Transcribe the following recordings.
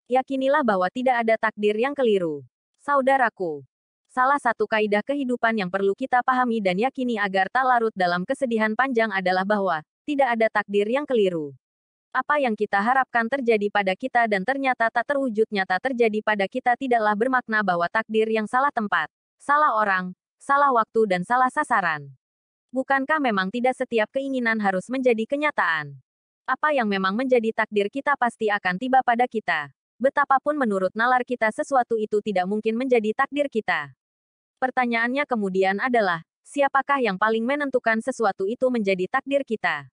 Yakinilah bahwa tidak ada takdir yang keliru. Saudaraku, salah satu kaidah kehidupan yang perlu kita pahami dan yakini agar tak larut dalam kesedihan panjang adalah bahwa tidak ada takdir yang keliru. Apa yang kita harapkan terjadi pada kita dan ternyata tak terwujud nyata terjadi pada kita tidaklah bermakna bahwa takdir yang salah tempat, salah orang, salah waktu dan salah sasaran. Bukankah memang tidak setiap keinginan harus menjadi kenyataan? Apa yang memang menjadi takdir kita pasti akan tiba pada kita. Betapapun menurut nalar kita sesuatu itu tidak mungkin menjadi takdir kita. Pertanyaannya kemudian adalah, siapakah yang paling menentukan sesuatu itu menjadi takdir kita?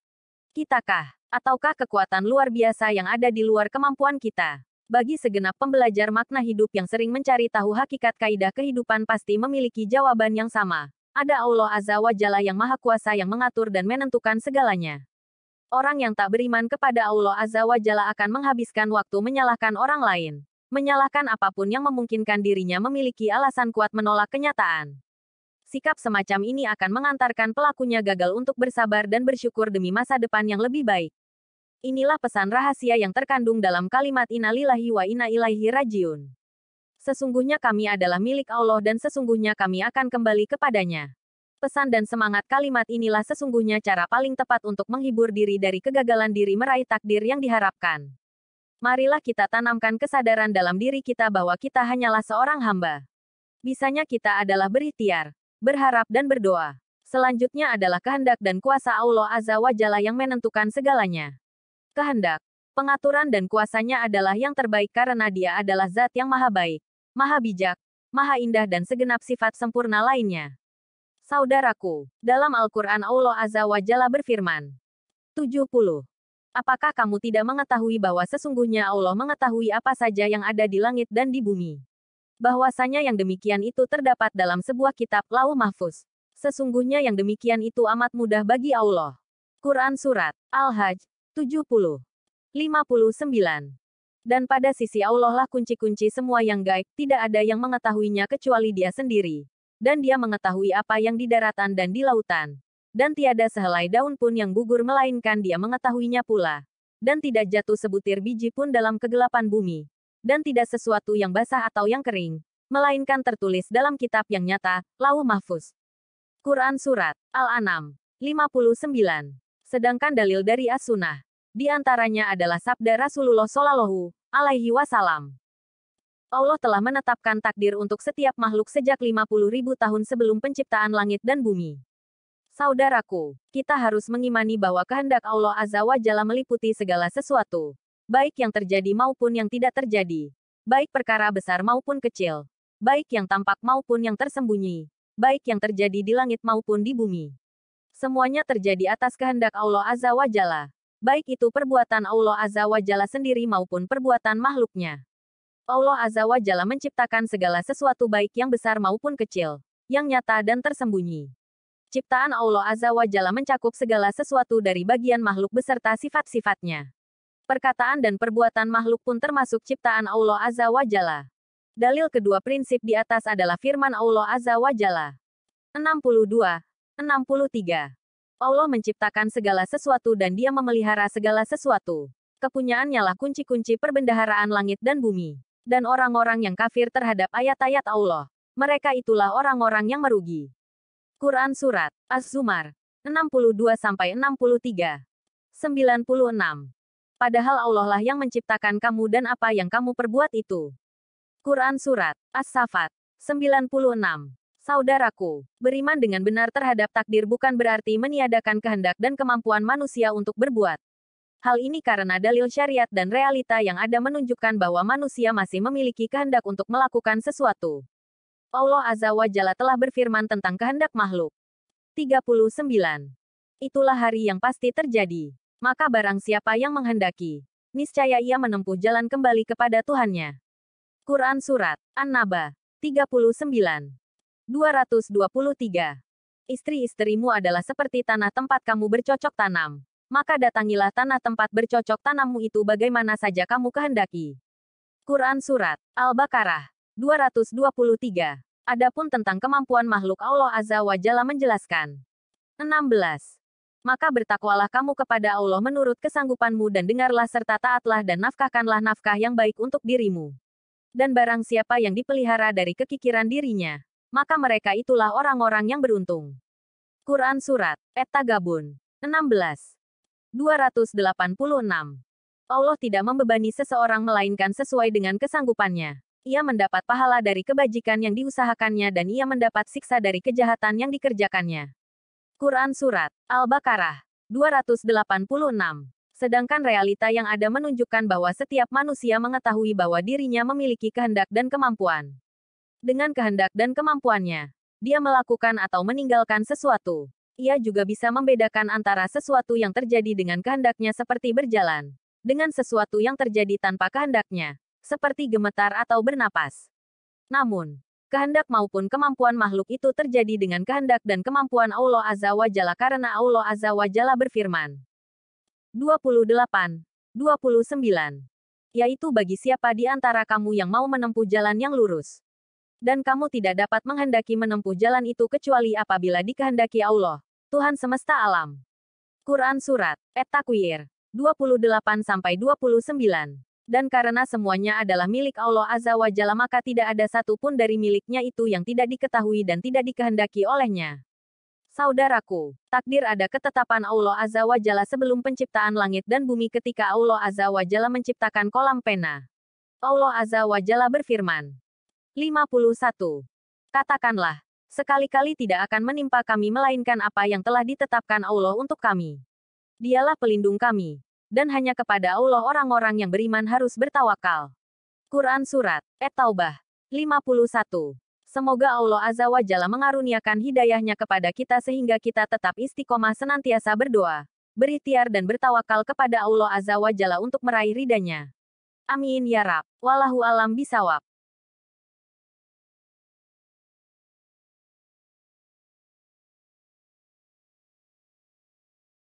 Kitakah? Ataukah kekuatan luar biasa yang ada di luar kemampuan kita? Bagi segenap pembelajar makna hidup yang sering mencari tahu hakikat kaidah kehidupan pasti memiliki jawaban yang sama. Ada Allah Azza wa Jalla yang Maha Kuasa yang mengatur dan menentukan segalanya. Orang yang tak beriman kepada Allah Azza wa Jalla akan menghabiskan waktu menyalahkan orang lain. Menyalahkan apapun yang memungkinkan dirinya memiliki alasan kuat menolak kenyataan. Sikap semacam ini akan mengantarkan pelakunya gagal untuk bersabar dan bersyukur demi masa depan yang lebih baik. Inilah pesan rahasia yang terkandung dalam kalimat Inna lillahi wa inna ilaihi rajiun. Sesungguhnya kami adalah milik Allah dan sesungguhnya kami akan kembali kepadanya. Pesan dan semangat kalimat inilah sesungguhnya cara paling tepat untuk menghibur diri dari kegagalan diri meraih takdir yang diharapkan. Marilah kita tanamkan kesadaran dalam diri kita bahwa kita hanyalah seorang hamba. Bisanya kita adalah berikhtiar, berharap dan berdoa. Selanjutnya adalah kehendak dan kuasa Allah Azza wa Jalla yang menentukan segalanya. Kehendak, pengaturan dan kuasanya adalah yang terbaik karena Dia adalah Zat yang maha baik, maha bijak, maha indah dan segenap sifat sempurna lainnya. Saudaraku, dalam Al-Quran Allah Azza wa Jalla berfirman. 70. Apakah kamu tidak mengetahui bahwa sesungguhnya Allah mengetahui apa saja yang ada di langit dan di bumi? Bahwasanya yang demikian itu terdapat dalam sebuah kitab Lauh Mahfuz. Sesungguhnya yang demikian itu amat mudah bagi Allah. Quran Surat Al-Hajj 70. 59. Dan pada sisi Allah lah kunci-kunci semua yang gaib, tidak ada yang mengetahuinya kecuali Dia sendiri. Dan Dia mengetahui apa yang di daratan dan di lautan. Dan tiada sehelai daun pun yang gugur melainkan Dia mengetahuinya pula. Dan tidak jatuh sebutir biji pun dalam kegelapan bumi. Dan tidak sesuatu yang basah atau yang kering, melainkan tertulis dalam kitab yang nyata, Lauh Mahfuz. Quran Surat Al-An'am 59. Sedangkan dalil dari As-Sunnah, di antaranya adalah sabda Rasulullah Shallallahu alaihi wasallam. Allah telah menetapkan takdir untuk setiap makhluk sejak 50.000 tahun sebelum penciptaan langit dan bumi. Saudaraku, kita harus mengimani bahwa kehendak Allah Azza wa Jalla meliputi segala sesuatu, baik yang terjadi maupun yang tidak terjadi, baik perkara besar maupun kecil, baik yang tampak maupun yang tersembunyi, baik yang terjadi di langit maupun di bumi. Semuanya terjadi atas kehendak Allah Azza wa Jalla. Baik itu perbuatan Allah Azza wa Jalla sendiri maupun perbuatan makhluknya. Allah Azza wa Jalla menciptakan segala sesuatu baik yang besar maupun kecil, yang nyata dan tersembunyi. Ciptaan Allah Azza wa Jalla mencakup segala sesuatu dari bagian makhluk beserta sifat-sifatnya. Perkataan dan perbuatan makhluk pun termasuk ciptaan Allah Azza wa Jalla. Dalil kedua prinsip di atas adalah firman Allah Azza wa Jalla. 62. 63. Allah menciptakan segala sesuatu dan Dia memelihara segala sesuatu. Kepunyaannya lah kunci-kunci perbendaharaan langit dan bumi. Dan orang-orang yang kafir terhadap ayat-ayat Allah, mereka itulah orang-orang yang merugi. Quran Surat Az-Zumar 62-63. 96. Padahal Allah lah yang menciptakan kamu dan apa yang kamu perbuat itu. Quran Surat As-Saffat 96. Saudaraku, beriman dengan benar terhadap takdir bukan berarti meniadakan kehendak dan kemampuan manusia untuk berbuat. Hal ini karena dalil syariat dan realita yang ada menunjukkan bahwa manusia masih memiliki kehendak untuk melakukan sesuatu. Allah Azza wa Jalla telah berfirman tentang kehendak makhluk. 39. Itulah hari yang pasti terjadi. Maka barang siapa yang menghendaki, niscaya ia menempuh jalan kembali kepada Tuhannya. Quran Surat An-Naba 39. 223. Istri-istrimu adalah seperti tanah tempat kamu bercocok tanam. Maka datangilah tanah tempat bercocok tanammu itu bagaimana saja kamu kehendaki. Quran Surat Al-Baqarah 223. Adapun tentang kemampuan makhluk Allah Azza wa Jalla menjelaskan. 16. Maka bertakwalah kamu kepada Allah menurut kesanggupanmu dan dengarlah serta taatlah dan nafkahkanlah nafkah yang baik untuk dirimu. Dan barang siapa yang dipelihara dari kekikiran dirinya, maka mereka itulah orang-orang yang beruntung. Quran Surat At-Tagabun 16. 286. Allah tidak membebani seseorang melainkan sesuai dengan kesanggupannya. Ia mendapat pahala dari kebajikan yang diusahakannya dan ia mendapat siksa dari kejahatan yang dikerjakannya. Quran Surat Al-Baqarah 286. Sedangkan realita yang ada menunjukkan bahwa setiap manusia mengetahui bahwa dirinya memiliki kehendak dan kemampuan. Dengan kehendak dan kemampuannya, dia melakukan atau meninggalkan sesuatu. Ia juga bisa membedakan antara sesuatu yang terjadi dengan kehendaknya seperti berjalan, dengan sesuatu yang terjadi tanpa kehendaknya, seperti gemetar atau bernapas. Namun, kehendak maupun kemampuan makhluk itu terjadi dengan kehendak dan kemampuan Allah Azza wa Jalla karena Allah Azza wa Jalla berfirman. 28. 29. Yaitu bagi siapa di antara kamu yang mau menempuh jalan yang lurus. Dan kamu tidak dapat menghendaki menempuh jalan itu kecuali apabila dikehendaki Allah, Tuhan semesta alam. Quran Surat At-Takwir 28-29. Dan karena semuanya adalah milik Allah Azza wa Jalla maka tidak ada satupun dari miliknya itu yang tidak diketahui dan tidak dikehendaki olehnya. Saudaraku, takdir ada ketetapan Allah Azza wa Jalla sebelum penciptaan langit dan bumi ketika Allah Azza wa Jalla menciptakan kolam pena. Allah Azza wa Jalla berfirman. 51. Katakanlah, sekali-kali tidak akan menimpa kami melainkan apa yang telah ditetapkan Allah untuk kami. Dialah pelindung kami. Dan hanya kepada Allah orang-orang yang beriman harus bertawakal. Quran Surat At-Taubah 51. Semoga Allah Azza wa Jalla mengaruniakan hidayahnya kepada kita sehingga kita tetap istiqomah senantiasa berdoa, berikhtiar dan bertawakal kepada Allah Azza wa Jalla untuk meraih ridhanya. Amin ya Rabb. Wallahu alam bisawab.